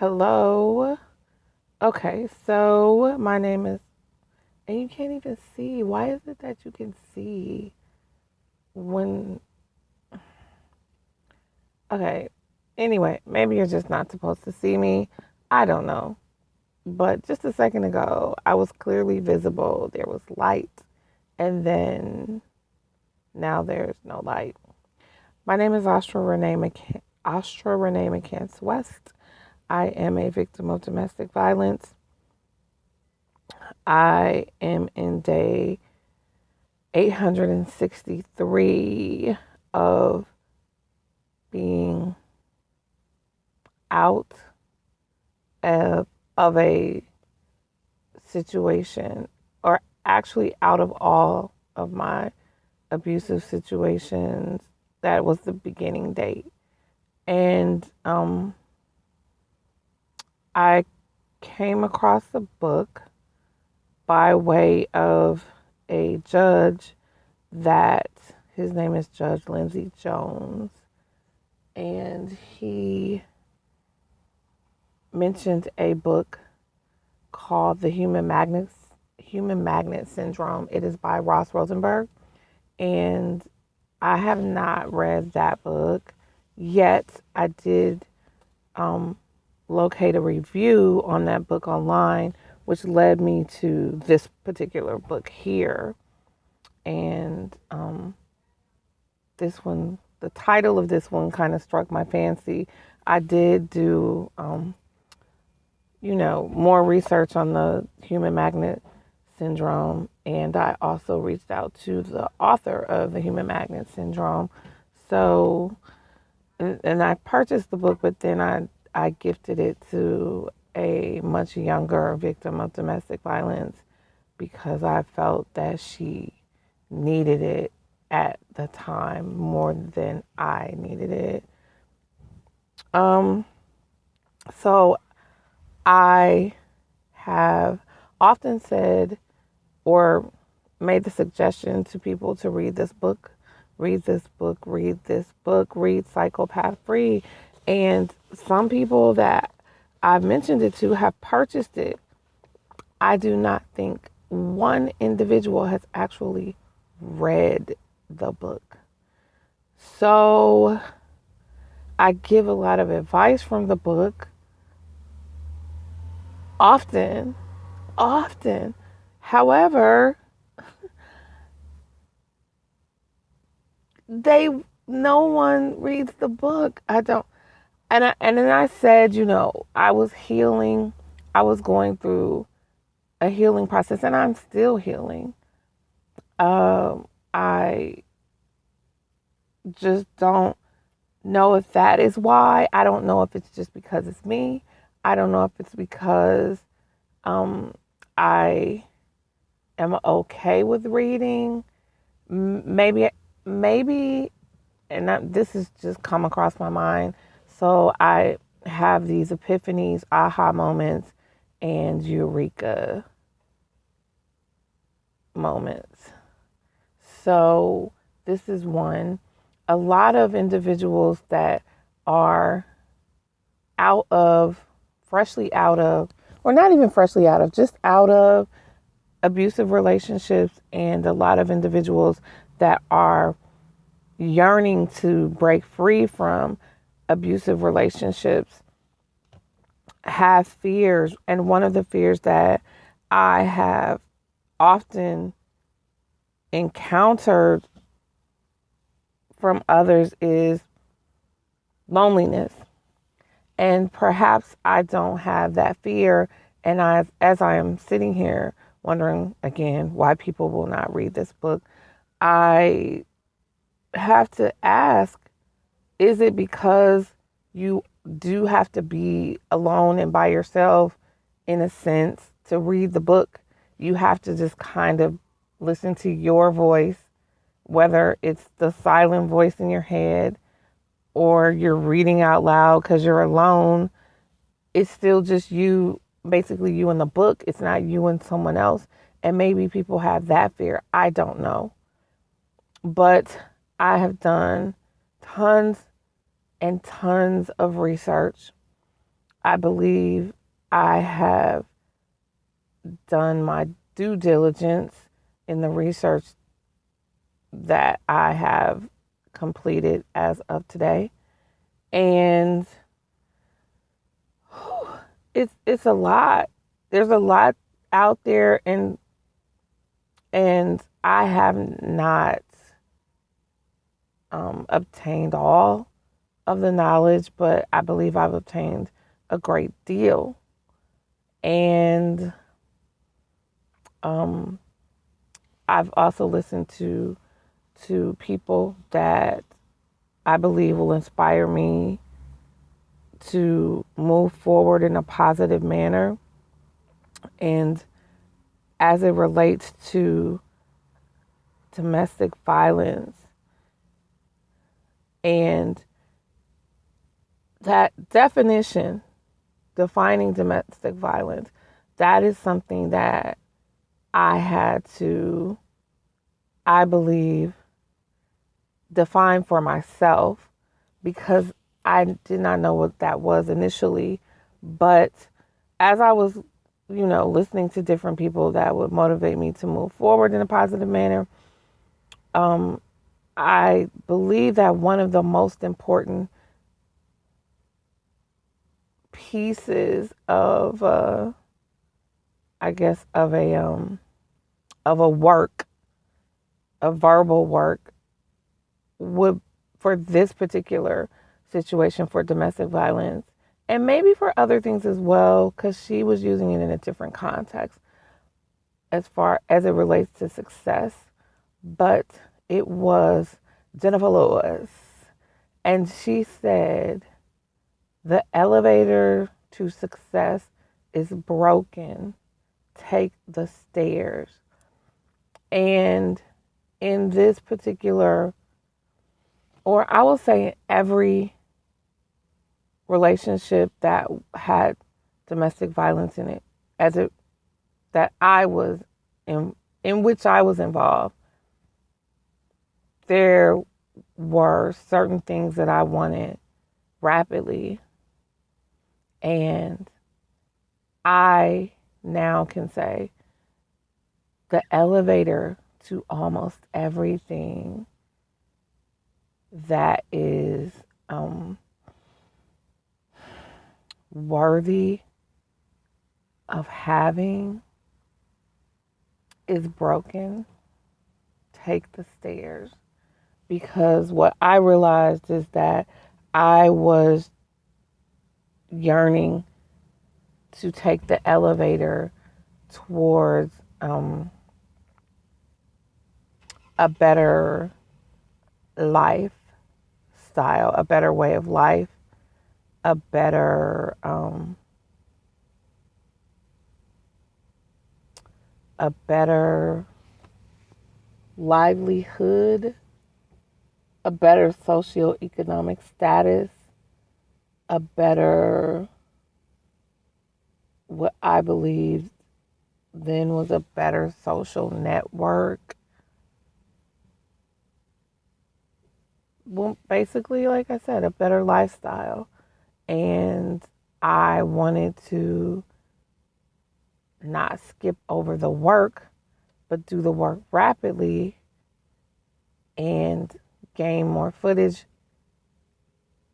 Hello. Okay, so my name is, and you can't even see. Why is it that you can see when, okay, anyway, maybe you're just not supposed to see me. I don't know. But just a second ago, I was clearly visible. There was light, and then now there's no light. My name is Austra Ranée McCants West. I am a victim of domestic violence. I am in day 863 of being out of a situation, or actually out of all of my abusive situations. That was the beginning date. And I came across a book by way of a judge that his name is Judge Lindsay Jones, and he mentioned a book called The Human Magnet Syndrome. It is by Ross Rosenberg, and I have not read that book yet. I did locate a review on that book online, which led me to this particular book here. And this one, the title of this one kind of struck my fancy. I did do, more research on the human magnet syndrome, and I also reached out to the author of the human magnet syndrome. So, and I purchased the book, but then I gifted it to a much younger victim of domestic violence because I felt that she needed it at the time more than I needed it. So I have often said or made the suggestion to people to read this book, read this book, read this book, read Psychopath free. And some people that I've mentioned it to have purchased it. I do not think one individual has actually read the book. So I give a lot of advice from the book often. However, no one reads the book. I don't. And then I said, I was healing. I was going through a healing process, and I'm still healing. I just don't know if that is why. I don't know if it's just because it's me. I don't know if it's because I am okay with reading. Maybe, and this has just come across my mind. So I have these epiphanies, aha moments, and eureka moments. So this is one. A lot of individuals that are freshly out of, or not even freshly out of, just out of abusive relationships, and a lot of individuals that are yearning to break free from abusive relationships have fears. And one of the fears that I have often encountered from others is loneliness. And perhaps I don't have that fear. And as I am sitting here wondering again why people will not read this book, I have to ask, is it because you do have to be alone and by yourself, in a sense, to read the book? You have to just kind of listen to your voice, whether it's the silent voice in your head or you're reading out loud because you're alone. It's still just you, basically you in the book. It's not you and someone else. And maybe people have that fear. I don't know. But I have done tons and tons of research I believe I have done my due diligence in the research that I have completed as of today. And it's a lot. There's a lot out there, and I have not obtained all of the knowledge, but I believe I've obtained a great deal. And I've also listened to people that I believe will inspire me to move forward in a positive manner. And as it relates to domestic violence and that definition, defining domestic violence, that is something that I had to, I believe, define for myself, because I did not know what that was initially. But as I was, listening to different people that would motivate me to move forward in a positive manner, I believe that one of the most important pieces of, of a work, a verbal work, would, for this particular situation, for domestic violence, and maybe for other things as well, because she was using it in a different context as far as it relates to success. But it was Jennifer Lewis, and she said, the elevator to success is broken. Take the stairs. And in this particular, or I will say every relationship that had domestic violence in it, that I was in which I was involved, there were certain things that I wanted rapidly. And I now can say the elevator to almost everything that is worthy of having is broken. Take the stairs. Because what I realized is that I was yearning to take the elevator towards a better lifestyle, a better way of life, a better livelihood, a better socioeconomic status, a better, what I believed then was a better social network. Well, basically, like I said, a better lifestyle. And I wanted to not skip over the work, but do the work rapidly and gain more footage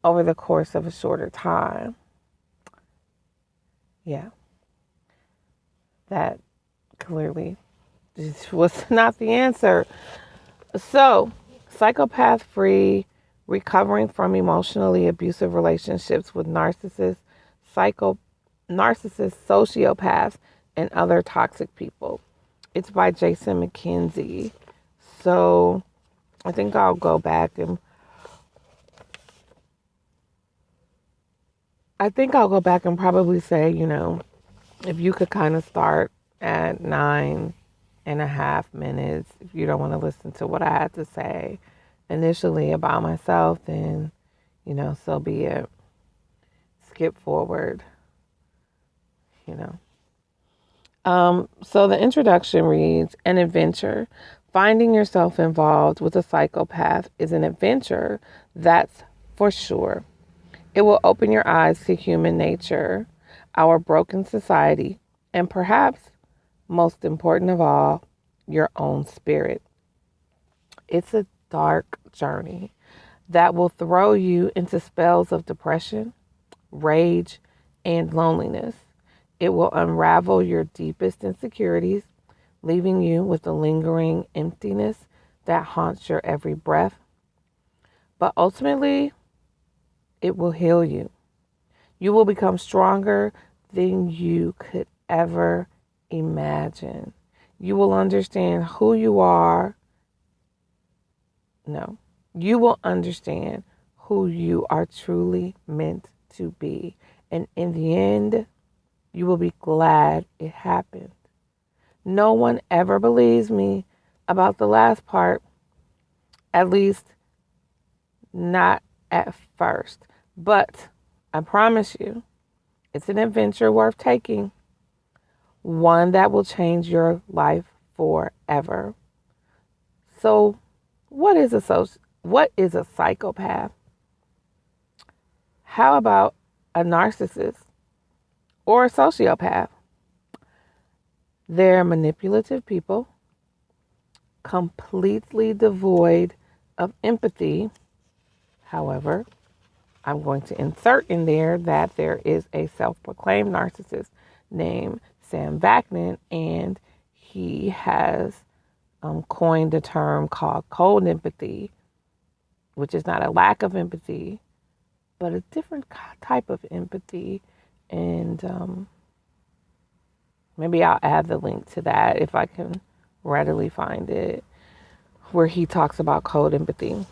over the course of a shorter time. Yeah. That clearly was not the answer. So, psychopath free, recovering from emotionally abusive relationships with narcissists, sociopaths, and other toxic people. It's by Jackson MacKenzie. So, I think I'll go back and probably say, if you could kind of start at 9.5 minutes, if you don't want to listen to what I had to say initially about myself, then, so be it. Skip forward, So the introduction reads, an adventure. Finding yourself involved with a psychopath is an adventure, that's for sure. It will open your eyes to human nature, our broken society, and perhaps, most important of all, your own spirit. It's a dark journey that will throw you into spells of depression, rage, and loneliness. It will unravel your deepest insecurities, leaving you with a lingering emptiness that haunts your every breath. But ultimately, it will heal you. You will become stronger than you could ever imagine. You will understand who you are. No, you will understand who you are truly meant to be. And in the end, you will be glad it happened. No one ever believes me about the last part, at least not at first. But I promise you, it's an adventure worth taking, one that will change your life forever. So, what is a psychopath? How about a narcissist or a sociopath? They're manipulative people, completely devoid of empathy. However, I'm going to insert in there that there is a self-proclaimed narcissist named Sam Vaknin, and he has coined a term called cold empathy, which is not a lack of empathy, but a different type of empathy. And maybe I'll add the link to that if I can readily find it, where he talks about cold empathy.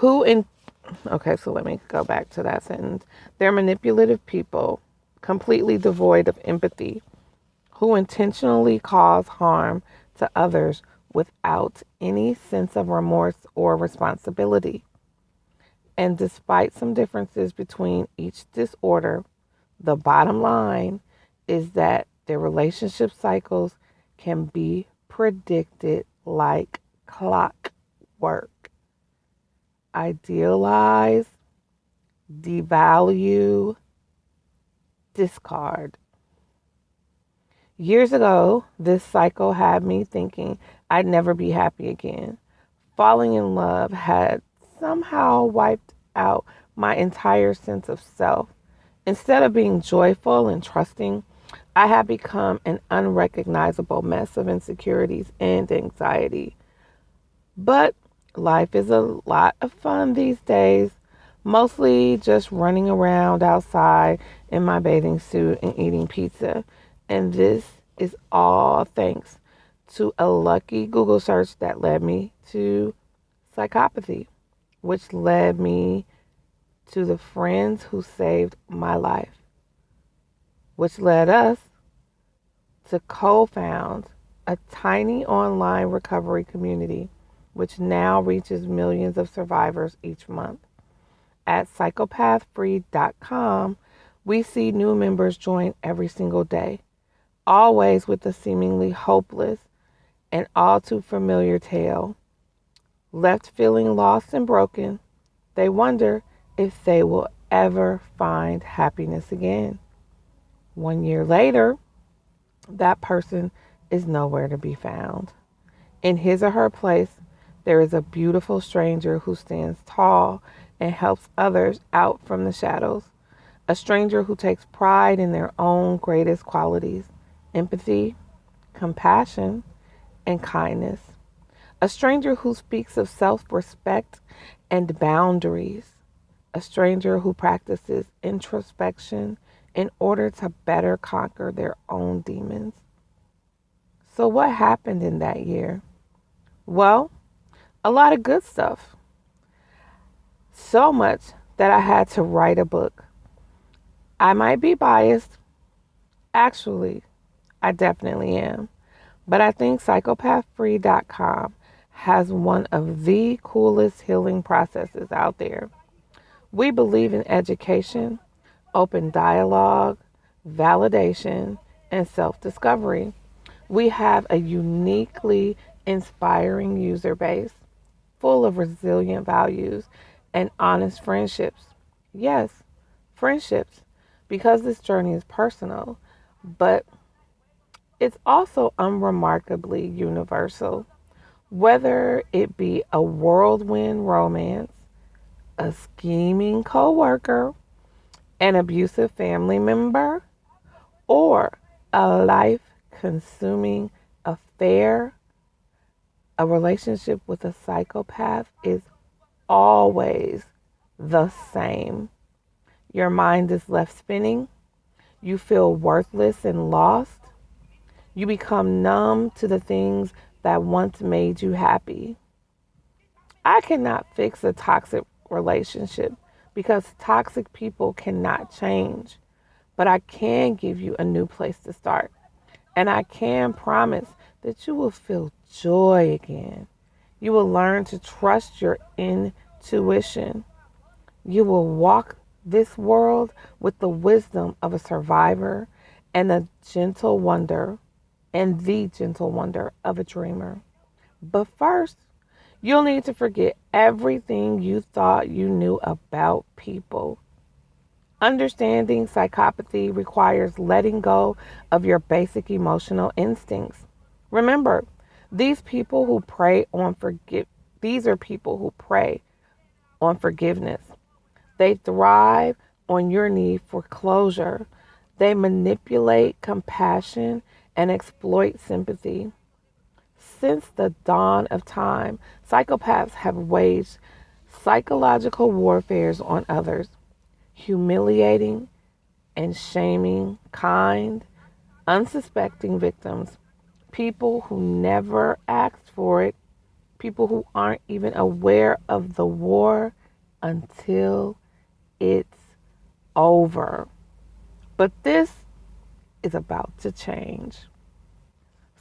Okay, so let me go back to that sentence. They're manipulative people, completely devoid of empathy, who intentionally cause harm to others without any sense of remorse or responsibility. And despite some differences between each disorder, the bottom line is that their relationship cycles can be predicted like clockwork. Idealize, devalue, discard. Years ago, this cycle had me thinking I'd never be happy again. Falling in love had somehow wiped out my entire sense of self. Instead of being joyful and trusting, I had become an unrecognizable mess of insecurities and anxiety. But life is a lot of fun these days, mostly just running around outside in my bathing suit and eating pizza. And this is all thanks to a lucky Google search that led me to psychopathy, which led me to the friends who saved my life, which led us to co-found a tiny online recovery community, which now reaches millions of survivors each month. At psychopathfree.com, we see new members join every single day, always with a seemingly hopeless and all too familiar tale. Left feeling lost and broken, they wonder if they will ever find happiness again. 1 year later, that person is nowhere to be found. In his or her place, there is a beautiful stranger who stands tall and helps others out from the shadows. A stranger who takes pride in their own greatest qualities: empathy, compassion, and kindness. A stranger who speaks of self-respect and boundaries. A stranger who practices introspection in order to better conquer their own demons. So what happened in that year? Well, a lot of good stuff. So much that I had to write a book. I might be biased. Actually, I definitely am. But I think psychopathfree.com has one of the coolest healing processes out there. We believe in education, open dialogue, validation, and self-discovery. We have a uniquely inspiring user base full of resilient values and honest friendships. Yes, friendships, because this journey is personal, but it's also unremarkably universal. Whether it be a whirlwind romance, a scheming coworker, an abusive family member, or a life consuming affair, a relationship with a psychopath is always the same. Your mind is left spinning. You feel worthless and lost. You become numb to the things that once made you happy. I cannot fix a toxic relationship because toxic people cannot change, but I can give you a new place to start. And I can promise that you will feel joy again. You will learn to trust your intuition. You will walk this world with the wisdom of a survivor and the gentle wonder of a dreamer. But first, you'll need to forget everything you thought you knew about people. Understanding psychopathy requires letting go of your basic emotional instincts. Remember, these people who prey on forgive these are people who prey on forgiveness. They thrive on your need for closure. They manipulate compassion and exploit sympathy. Since the dawn of time, psychopaths have waged psychological warfares on others, humiliating and shaming kind, unsuspecting victims, people who never asked for it, people who aren't even aware of the war until it's over. But this is about to change.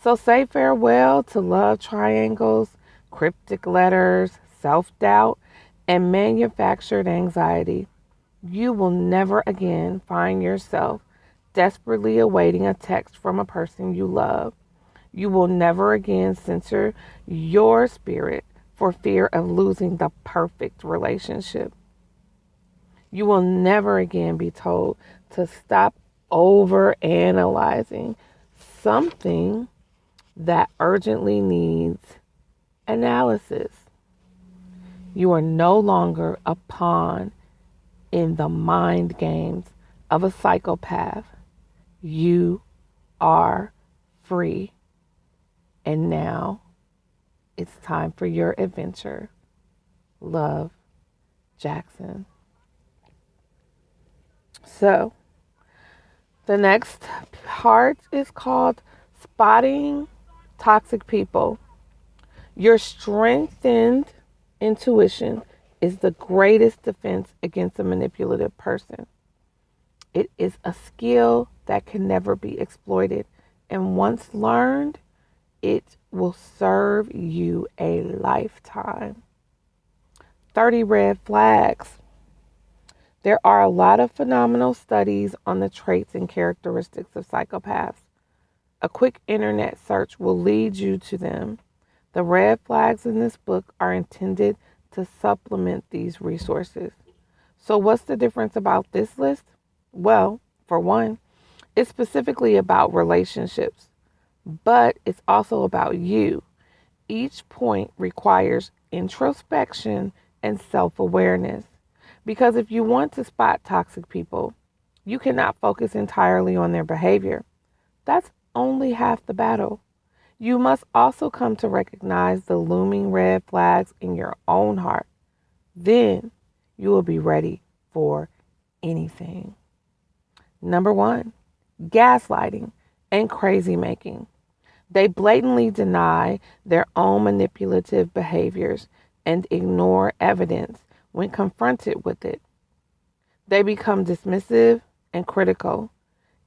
So say farewell to love triangles, cryptic letters, self-doubt, and manufactured anxiety. You will never again find yourself desperately awaiting a text from a person you love. You will never again censor your spirit for fear of losing the perfect relationship. You will never again be told to stop over analyzing something that urgently needs analysis. You are no longer a pawn in the mind games of a psychopath. You are free. And now it's time for your adventure. Love, Jackson. So, the next part is called Spotting Toxic People. Your strengthened intuition is the greatest defense against a manipulative person. It is a skill that can never be exploited, and once learned, it will serve you a lifetime. 30 red flags. There are a lot of phenomenal studies on the traits and characteristics of psychopaths. A quick internet search will lead you to them. The red flags in this book are intended to supplement these resources. So what's the difference about this list? Well, for one, it's specifically about relationships, but it's also about you. Each point requires introspection and self-awareness. Because if you want to spot toxic people, you cannot focus entirely on their behavior. That's only half the battle. You must also come to recognize the looming red flags in your own heart. Then you will be ready for anything. Number 1, gaslighting and crazy making. They blatantly deny their own manipulative behaviors and ignore evidence when confronted with it. They become dismissive and critical.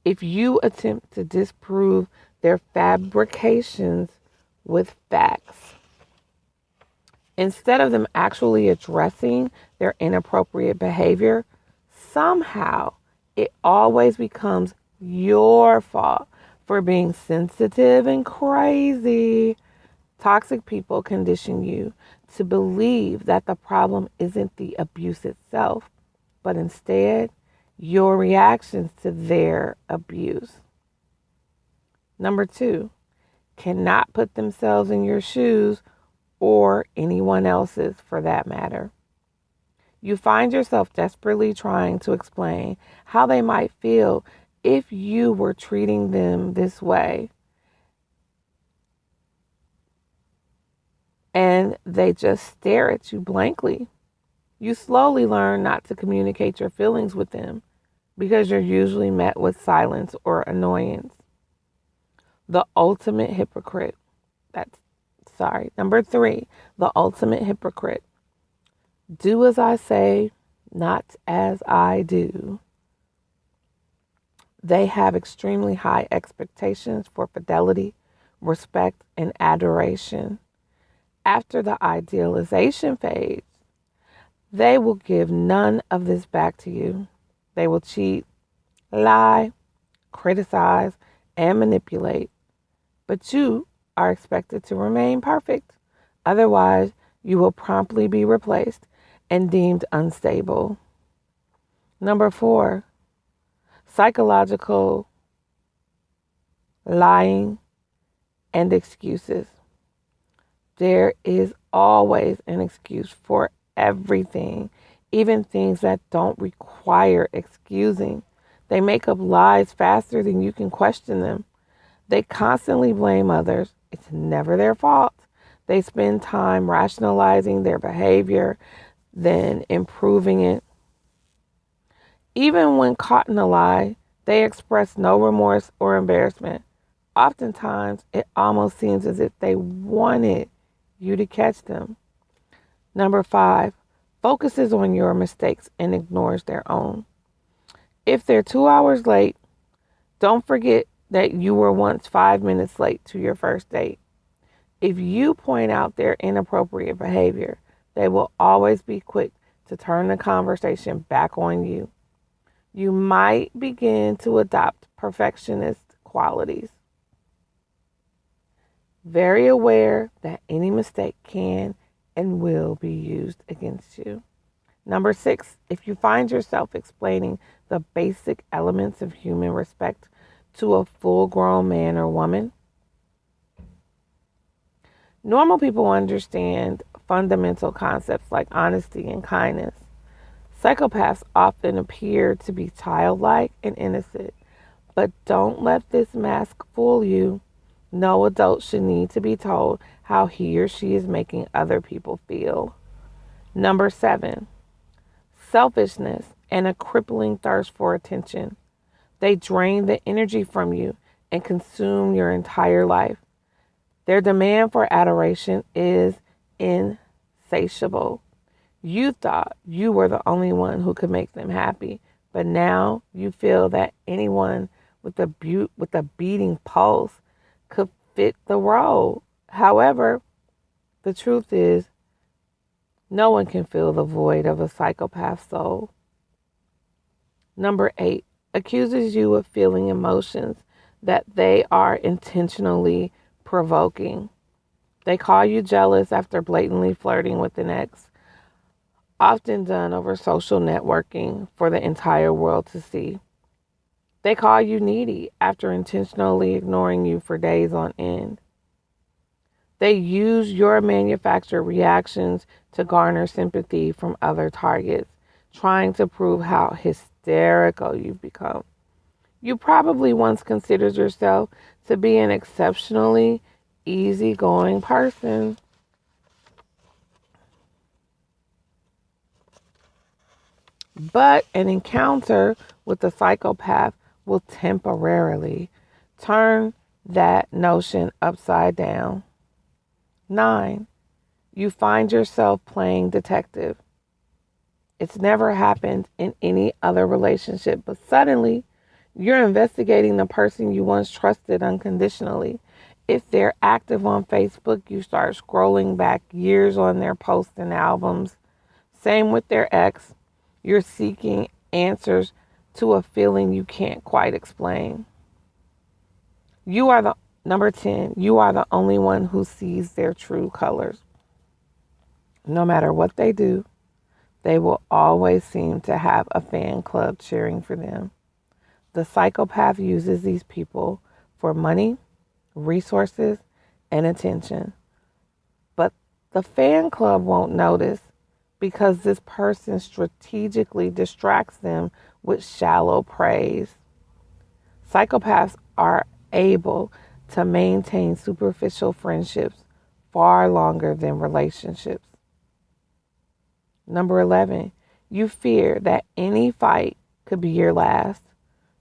If you attempt to disprove their fabrications with facts, instead of them actually addressing their inappropriate behavior, somehow it always becomes your fault for being sensitive and crazy. Toxic people condition you to believe that the problem isn't the abuse itself, but instead your reactions to their abuse. Number 2, cannot put themselves in your shoes or anyone else's for that matter. You find yourself desperately trying to explain how they might feel if you were treating them this way. And they just stare at you blankly. You slowly learn not to communicate your feelings with them because you're usually met with silence or annoyance. The ultimate hypocrite. Number 3, the ultimate hypocrite. Do as I say, not as I do. They have extremely high expectations for fidelity, respect, and adoration. After the idealization phase, they will give none of this back to you. They will cheat, lie, criticize, and manipulate. But you are expected to remain perfect. Otherwise, you will promptly be replaced and deemed unstable. Number 4, psychological lying and excuses. There is always an excuse for everything, even things that don't require excusing. They make up lies faster than you can question them. They constantly blame others. It's never their fault. They spend time rationalizing their behavior, then improving it. Even when caught in a lie, they express no remorse or embarrassment. Oftentimes, it almost seems as if they wanted you to catch them. Number 5, focuses on your mistakes and ignores their own. If they're 2 hours late, don't forget that you were once 5 minutes late to your first date. If you point out their inappropriate behavior, they will always be quick to turn the conversation back on you. You might begin to adopt perfectionist qualities. Very aware that any mistake can and will be used against you. Number 6, if you find yourself explaining the basic elements of human respect to a full-grown man or woman, normal people understand fundamental concepts like honesty and kindness. Psychopaths often appear to be childlike and innocent, but don't let this mask fool you. No adult should need to be told how he or she is making other people feel. Number 7, selfishness and a crippling thirst for attention. They drain the energy from you and consume your entire life. Their demand for adoration is insatiable. You thought you were the only one who could make them happy, but now you feel that anyone with a beating pulse could fit the role. However, the truth is, no one can fill the void of a psychopath's soul. Number 8, accuses you of feeling emotions that they are intentionally provoking. They call you jealous after blatantly flirting with an ex, often done over social networking for the entire world to see. They call you needy after intentionally ignoring you for days on end. They use your manufactured reactions to garner sympathy from other targets, trying to prove how hysterical you've become. You probably once considered yourself to be an exceptionally easygoing person. But an encounter with a psychopath will temporarily turn that notion upside down. 9, you find yourself playing detective. It's never happened in any other relationship, but suddenly you're investigating the person you once trusted unconditionally. If they're active on Facebook, you start scrolling back years on their posts and albums. Same with their ex. You're seeking answers to a feeling you can't quite explain. Number 10, you are the only one who sees their true colors. No matter what they do, They will always seem to have a fan club cheering for them. The psychopath uses these people for money, resources, and attention. But the fan club won't notice because this person strategically distracts them with shallow praise. Psychopaths are able to maintain superficial friendships far longer than relationships. Number 11, you fear that any fight could be your last.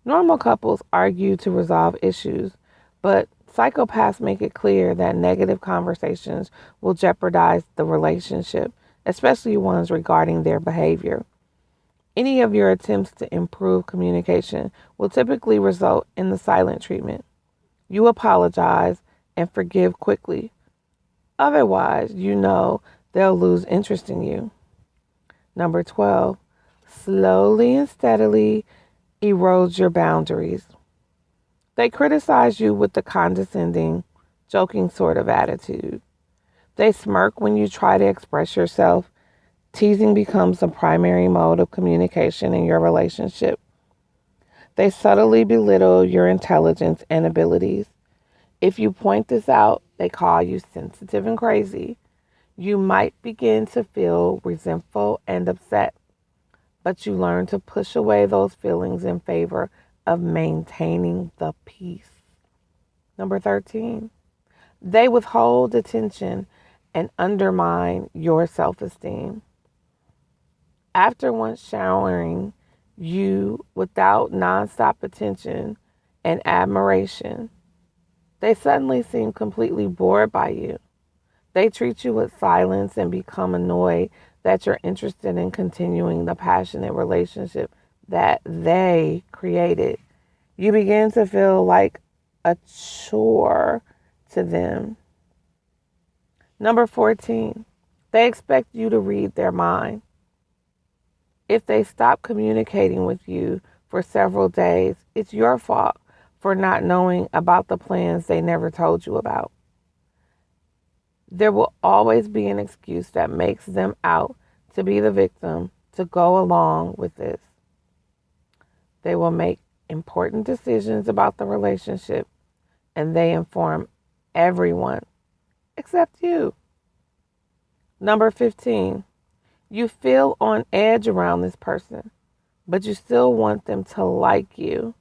Normal couples argue to resolve issues, but psychopaths make it clear that negative conversations will jeopardize the relationship, especially ones regarding their behavior. Any of your attempts to improve communication will typically result in the silent treatment. You apologize and forgive quickly. Otherwise, you know they'll lose interest in you. Number 12, slowly and steadily erodes your boundaries. They criticize you with the condescending, joking sort of attitude. They smirk when you try to express yourself. Teasing becomes a primary mode of communication in your relationship. They subtly belittle your intelligence and abilities. If you point this out, they call you sensitive and crazy. You might begin to feel resentful and upset, but you learn to push away those feelings in favor of maintaining the peace. Number 13, they withhold attention and undermine your self-esteem. After once showering you without nonstop attention and admiration, they suddenly seem completely bored by you. They treat you with silence and become annoyed that you're interested in continuing the passionate relationship that they created. You begin to feel like a chore to them. Number 14, they expect you to read their mind. If they stop communicating with you for several days, it's your fault for not knowing about the plans they never told you about. There will always be an excuse that makes them out to be the victim to go along with this. They will make important decisions about the relationship and they inform everyone except you. Number 15, you feel on edge around this person, but you still want them to like you.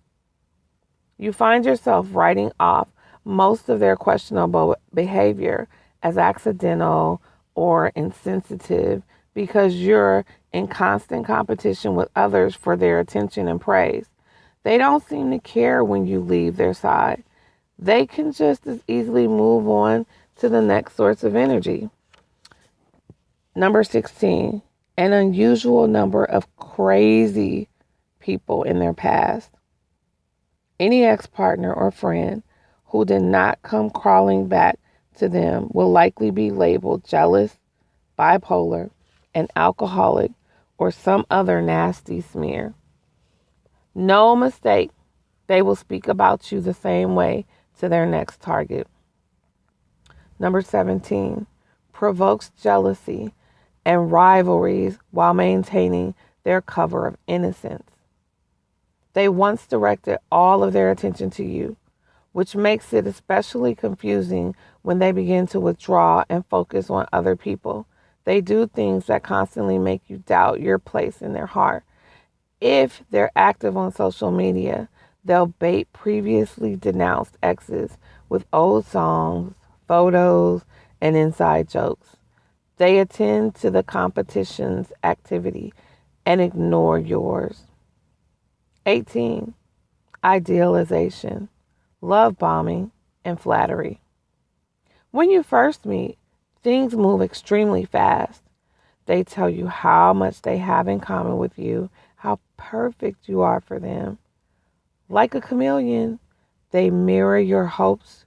You find yourself writing off most of their questionable behavior as accidental or insensitive because you're in constant competition with others for their attention and praise. They don't seem to care when you leave their side. They can just as easily move on to the next source of energy. Number 16, an unusual number of crazy people in their past. Any ex-partner or friend who did not come crawling back to them will likely be labeled jealous, bipolar, an alcoholic, or some other nasty smear. No mistake, they will speak about you the same way to their next target. Number 17, provokes jealousy and rivalries while maintaining their cover of innocence. They once directed all of their attention to you, which makes it especially confusing when they begin to withdraw and focus on other people. They do things that constantly make you doubt your place in their heart. If they're active on social media, they'll bait previously denounced exes with old songs, photos, and inside jokes. They attend to the competition's activity and ignore yours. 18, idealization, love bombing, and flattery. When you first meet, things move extremely fast. They tell you how much they have in common with you, how perfect you are for them. Like a chameleon, they mirror your hopes,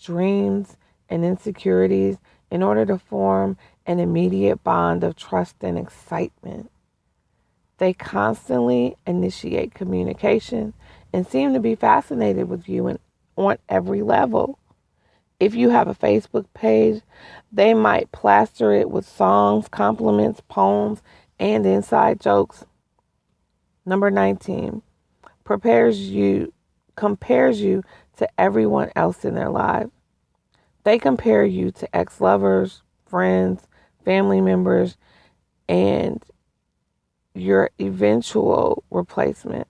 dreams, and insecurities in order to form an immediate bond of trust and excitement. They constantly initiate communication and seem to be fascinated with you on every level. If you have a Facebook page, they might plaster it with songs, compliments, poems, and inside jokes. Number 19, compares you to everyone else in their lives. They compare you to ex-lovers, friends, family members, and your eventual replacement.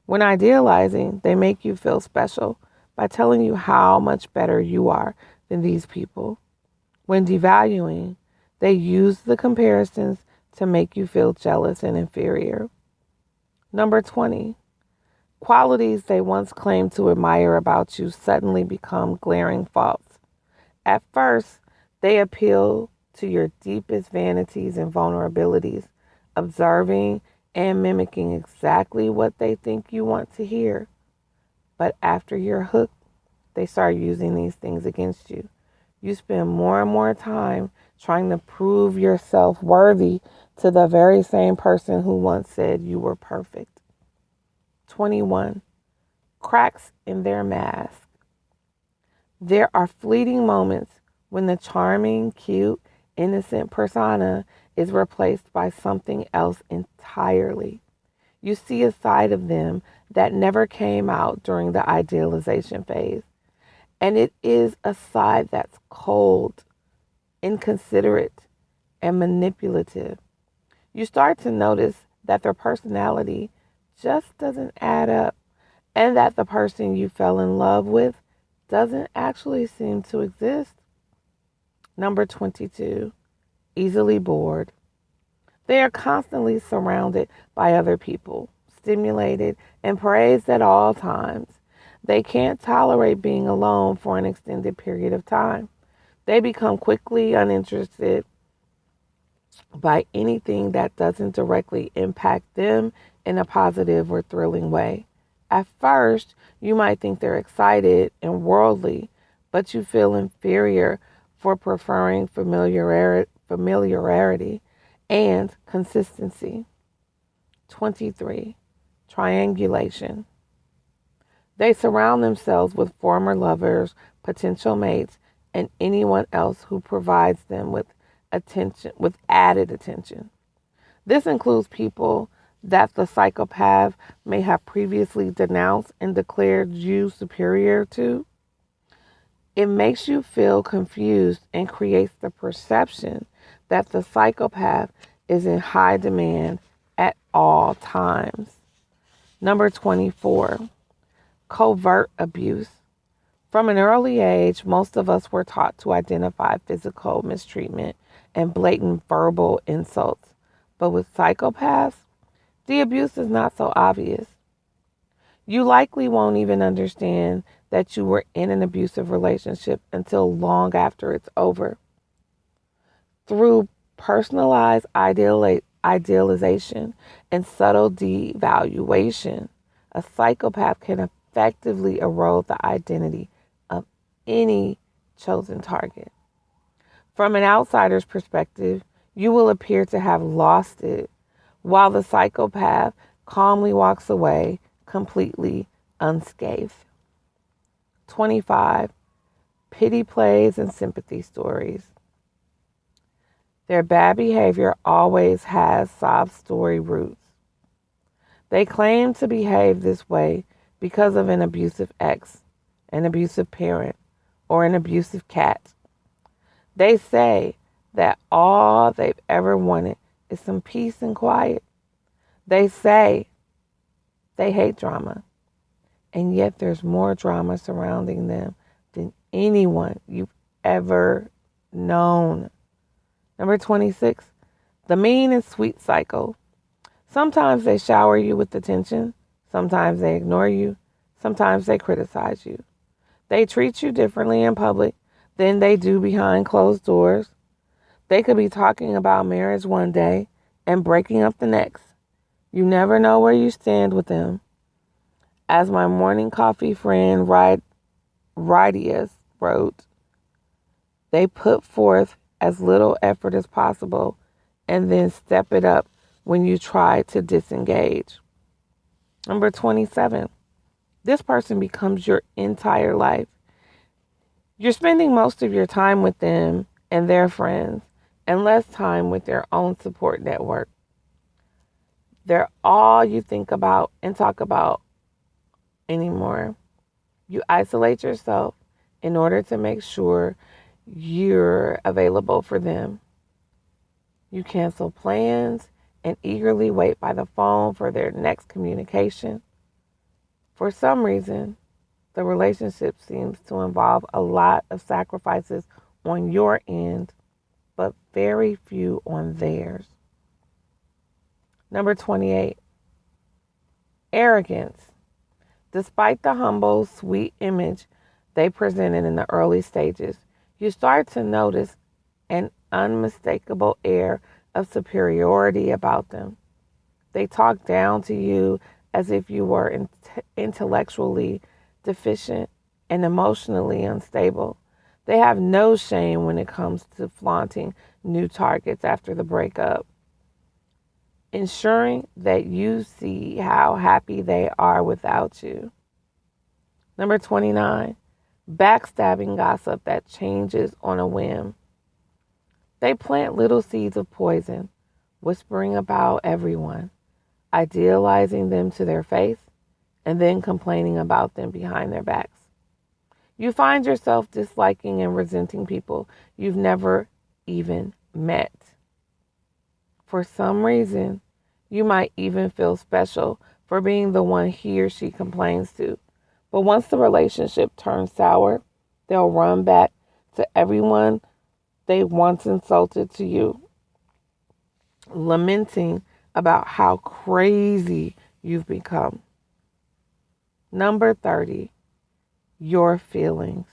When idealizing, they make you feel special by telling you how much better you are than these people. When devaluing, they use the comparisons to make you feel jealous and inferior. Number 20, qualities they once claimed to admire about you suddenly become glaring faults. At first, they appeal to your deepest vanities and vulnerabilities, observing and mimicking exactly what they think you want to hear. But after you're hooked, they start using these things against you. You spend more and more time trying to prove yourself worthy to the very same person who once said you were perfect. 21. Cracks in their mask. There are fleeting moments when the charming, cute, innocent persona is replaced by something else entirely. You see a side of them that never came out during the idealization phase. And it is a side that's cold, inconsiderate, and manipulative. You start to notice that their personality just doesn't add up, and that the person you fell in love with doesn't actually seem to exist. Number 22, easily bored. They are constantly surrounded by other people, stimulated and praised at all times. They can't tolerate being alone for an extended period of time. They become quickly uninterested by anything that doesn't directly impact them in a positive or thrilling way. At first, you might think they're excited and worldly, but you feel inferior for preferring familiarity and consistency. 23. Triangulation. They surround themselves with former lovers, potential mates, and anyone else who provides them with added attention. This includes people that the psychopath may have previously denounced and declared you superior to. It makes you feel confused and creates the perception that the psychopath is in high demand at all times. Number 24, covert abuse. From an early age, most of us were taught to identify physical mistreatment and blatant verbal insults. But with psychopaths, the abuse is not so obvious. You likely won't even understand that you were in an abusive relationship until long after it's over. Through personalized idealization and subtle devaluation, a psychopath can effectively erode the identity of any chosen target. From an outsider's perspective, you will appear to have lost it, while the psychopath calmly walks away completely unscathed. 25. Pity plays and sympathy stories. Their bad behavior always has sob story roots. They claim to behave this way because of an abusive ex, an abusive parent, or an abusive cat. They say that all they've ever wanted is some peace and quiet. They say they hate drama, and yet there's more drama surrounding them than anyone you've ever known. Number 26, the mean and sweet cycle. Sometimes they shower you with attention. Sometimes they ignore you. Sometimes they criticize you. They treat you differently in public than they do behind closed doors. They could be talking about marriage one day and breaking up the next. You never know where you stand with them. As my morning coffee friend Ridius wrote, they put forth as little effort as possible and then step it up when you try to disengage. Number 27, this person becomes your entire life. You're spending most of your time with them and their friends, and less time with their own support network. They're all you think about and talk about anymore. You isolate yourself in order to make sure you're available for them. You cancel plans and eagerly wait by the phone for their next communication. For some reason, the relationship seems to involve a lot of sacrifices on your end, but very few on theirs. Number 28, arrogance. Despite the humble, sweet image they presented in the early stages, you start to notice an unmistakable air of superiority about them. They talk down to you as if you were intellectually deficient and emotionally unstable. They have no shame when it comes to flaunting new targets after the breakup, ensuring that you see how happy they are without you. Number 29, backstabbing gossip that changes on a whim. They plant little seeds of poison, whispering about everyone, idealizing them to their face, and then complaining about them behind their backs. You find yourself disliking and resenting people you've never even met. For some reason, you might even feel special for being the one he or she complains to. But once the relationship turns sour, they'll run back to everyone they once insulted to you, lamenting about how crazy you've become. Number 30, your feelings.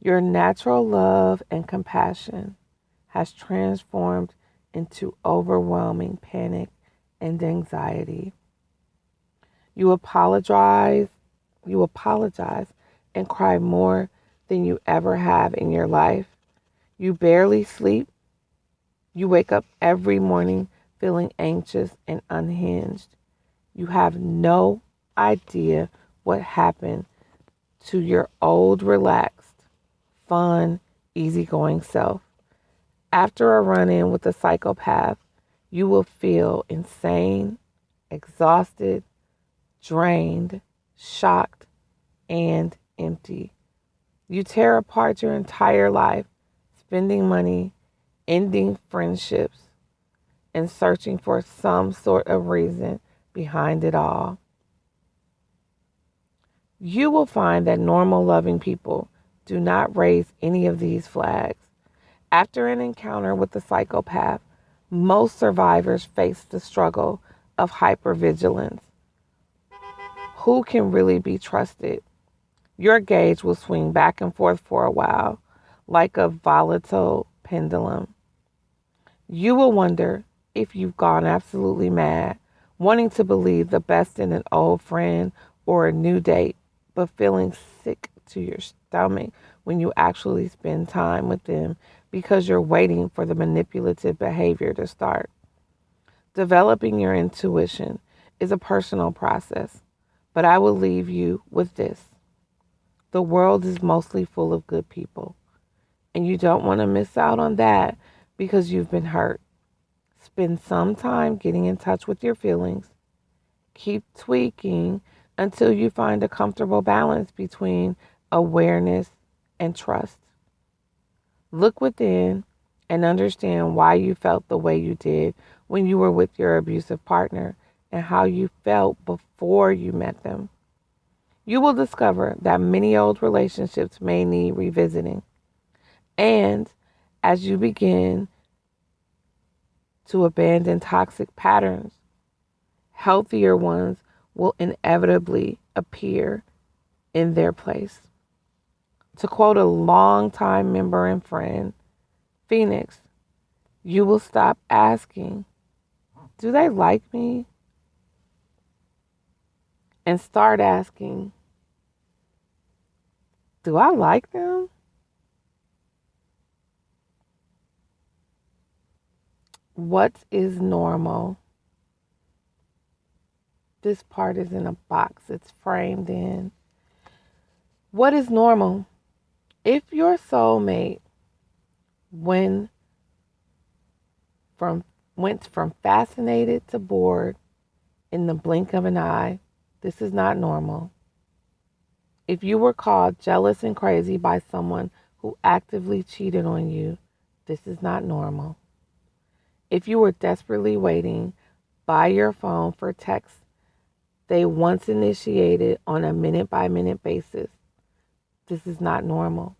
Your natural love and compassion has transformed into overwhelming panic and anxiety. You apologize and cry more than you ever have in your life. You barely sleep. You wake up every morning feeling anxious and unhinged. You have no idea what happened to your old, relaxed, fun, easygoing self. After a run-in with a psychopath, you will feel insane, exhausted, drained, shocked, and empty. You tear apart your entire life, spending money, ending friendships, and searching for some sort of reason behind it all. You will find that normal, loving people do not raise any of these flags. After an encounter with the psychopath, most survivors face the struggle of hypervigilance. Who can really be trusted? Your gauge will swing back and forth for a while, like a volatile pendulum. You will wonder if you've gone absolutely mad, wanting to believe the best in an old friend or a new date, but feeling sick to your stomach when you actually spend time with them because you're waiting for the manipulative behavior to start. Developing your intuition is a personal process, but I will leave you with this. The world is mostly full of good people, and you don't want to miss out on that because you've been hurt. Spend some time getting in touch with your feelings. Keep tweaking until you find a comfortable balance between awareness and trust. Look within and understand why you felt the way you did when you were with your abusive partner and how you felt before you met them. You will discover that many old relationships may need revisiting. And as you begin to abandon toxic patterns, healthier ones will inevitably appear in their place. To quote a longtime member and friend, Phoenix, you will stop asking, do they like me? And start asking, do I like them? What is normal? This part is in a box. It's framed in. What is normal? If your soulmate, when from went from fascinated to bored in the blink of an eye. This is not normal. If you were called jealous and crazy by someone who actively cheated on you, this is not normal. If you were desperately waiting by your phone for texts they once initiated on a minute by minute basis, this is not normal.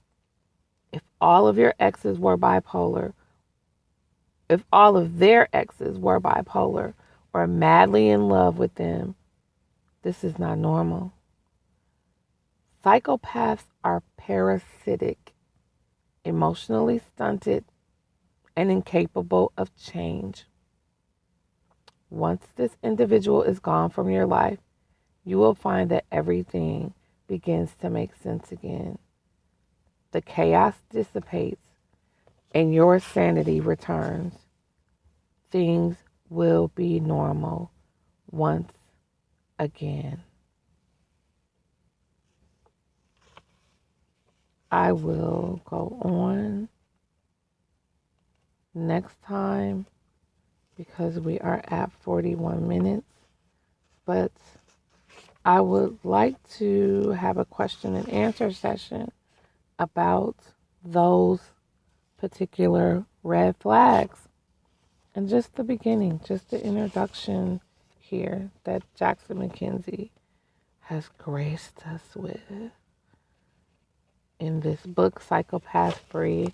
If all of your exes were bipolar, if all of their exes were bipolar or madly in love with them, this is not normal. Psychopaths are parasitic, emotionally stunted, and incapable of change. Once this individual is gone from your life, you will find that everything begins to make sense again. The chaos dissipates and your sanity returns. Things will be normal once again. I will go on next time because we are at 41 minutes, but I would like to have a question and answer session about those particular red flags. And just the beginning, just the introduction here that Jackson MacKenzie has graced us with in this book, Psychopath Free,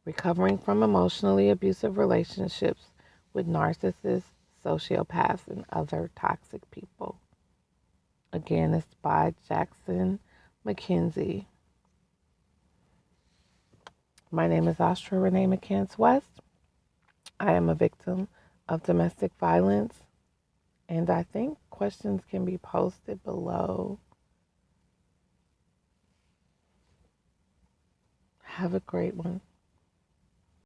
Recovering from Emotionally Abusive Relationships with Narcissists, Sociopaths, and Other Toxic People. Again, it's by Jackson MacKenzie. My name is Austra Ranée McCants West. I am a victim of domestic violence, and I think questions can be posted below. Have a great one.